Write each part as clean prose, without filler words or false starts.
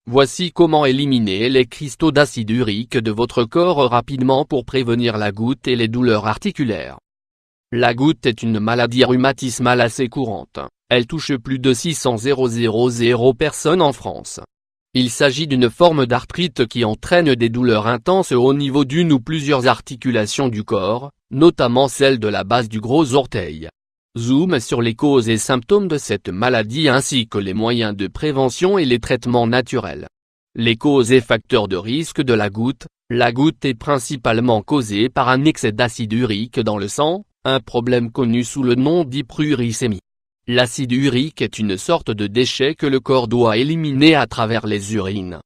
Voici comment éliminer les cristaux d'acide urique de votre corps rapidement pour prévenir la goutte et les douleurs articulaires. La goutte est une maladie rhumatismale assez courante, elle touche plus de 600 000 personnes en France. Il s'agit d'une forme d'arthrite qui entraîne des douleurs intenses au niveau d'une ou plusieurs articulations du corps, notamment celle de la base du gros orteil. Zoom sur les causes et symptômes de cette maladie ainsi que les moyens de prévention et les traitements naturels. Les causes et facteurs de risque de la goutte est principalement causée par un excès d'acide urique dans le sang, un problème connu sous le nom d'hyperuricémie. L'acide urique est une sorte de déchet que le corps doit éliminer à travers les urines.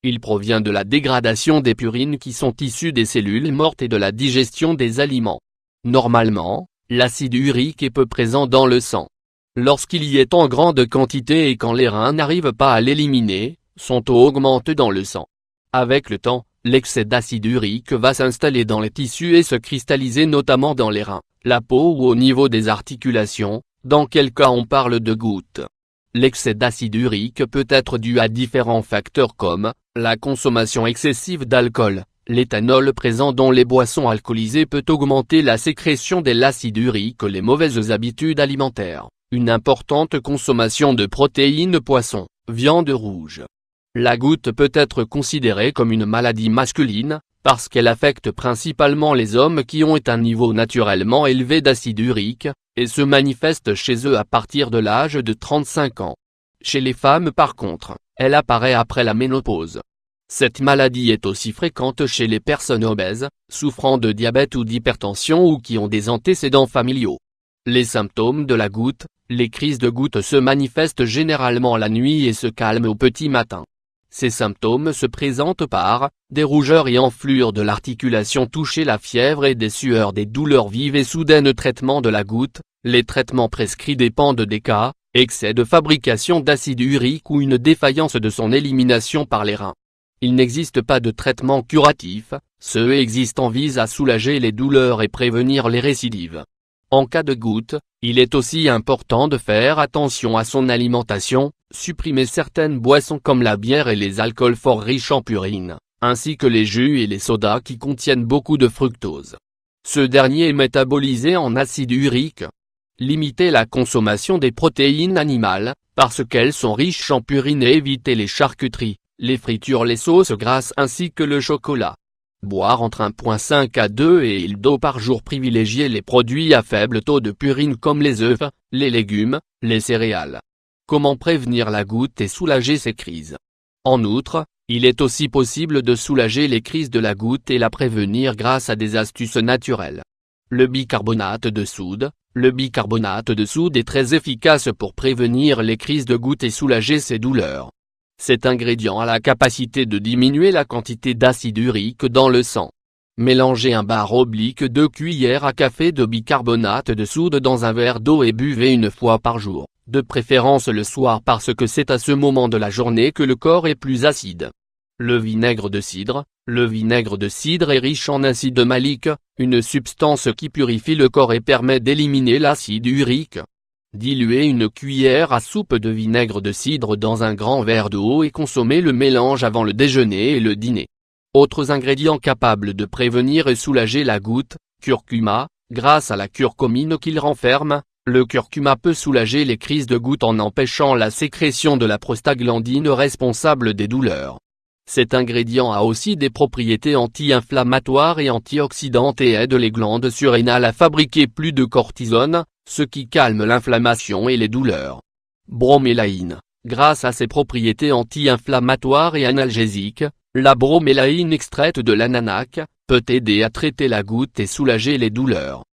Il provient de la dégradation des purines qui sont issues des cellules mortes et de la digestion des aliments. Normalement, l'acide urique est peu présent dans le sang. Lorsqu'il y est en grande quantité et quand les reins n'arrivent pas à l'éliminer, son taux augmente dans le sang. Avec le temps, l'excès d'acide urique va s'installer dans les tissus et se cristalliser notamment dans les reins, la peau ou au niveau des articulations, dans quel cas on parle de goutte. L'excès d'acide urique peut être dû à différents facteurs comme la consommation excessive d'alcool. L'éthanol présent dans les boissons alcoolisées peut augmenter la sécrétion de l'acide urique. Les mauvaises habitudes alimentaires, une importante consommation de protéines, poissons, viande rouge. La goutte peut être considérée comme une maladie masculine, parce qu'elle affecte principalement les hommes qui ont un niveau naturellement élevé d'acide urique, et se manifeste chez eux à partir de l'âge de 35 ans. Chez les femmes par contre, elle apparaît après la ménopause. Cette maladie est aussi fréquente chez les personnes obèses, souffrant de diabète ou d'hypertension ou qui ont des antécédents familiaux. Les symptômes de la goutte, les crises de goutte se manifestent généralement la nuit et se calment au petit matin. Ces symptômes se présentent par des rougeurs et enflures de l'articulation touchée, la fièvre et des sueurs, des douleurs vives et soudaines. Traitement de la goutte, les traitements prescrits dépendent des cas, excès de fabrication d'acide urique ou une défaillance de son élimination par les reins. Il n'existe pas de traitement curatif, ceux existants visent à soulager les douleurs et prévenir les récidives. En cas de goutte, il est aussi important de faire attention à son alimentation, supprimer certaines boissons comme la bière et les alcools forts riches en purine, ainsi que les jus et les sodas qui contiennent beaucoup de fructose. Ce dernier est métabolisé en acide urique. Limiter la consommation des protéines animales, parce qu'elles sont riches en purine, et éviter les charcuteries, les fritures, les sauces grasses ainsi que le chocolat. Boire entre 1,5 à 2 et d'eau par jour. Privilégier les produits à faible taux de purine comme les œufs, les légumes, les céréales. Comment prévenir la goutte et soulager ces crises? En outre, il est aussi possible de soulager les crises de la goutte et la prévenir grâce à des astuces naturelles. Le bicarbonate de soude. Le bicarbonate de soude est très efficace pour prévenir les crises de goutte et soulager ces douleurs. Cet ingrédient a la capacité de diminuer la quantité d'acide urique dans le sang. Mélangez 1/2 cuillère à café de bicarbonate de soude dans un verre d'eau et buvez une fois par jour, de préférence le soir parce que c'est à ce moment de la journée que le corps est plus acide. Le vinaigre de cidre. Le vinaigre de cidre est riche en acide malique, une substance qui purifie le corps et permet d'éliminer l'acide urique. Diluez 1 cuillère à soupe de vinaigre de cidre dans un grand verre d'eau et consommez le mélange avant le déjeuner et le dîner. Autres ingrédients capables de prévenir et soulager la goutte, curcuma. Grâce à la curcumine qu'il renferme, le curcuma peut soulager les crises de goutte en empêchant la sécrétion de la prostaglandine responsable des douleurs. Cet ingrédient a aussi des propriétés anti-inflammatoires et antioxydantes et aide les glandes surrénales à fabriquer plus de cortisone, ce qui calme l'inflammation et les douleurs. Bromélaïne. Grâce à ses propriétés anti-inflammatoires et analgésiques, la bromélaïne extraite de l'ananac peut aider à traiter la goutte et soulager les douleurs.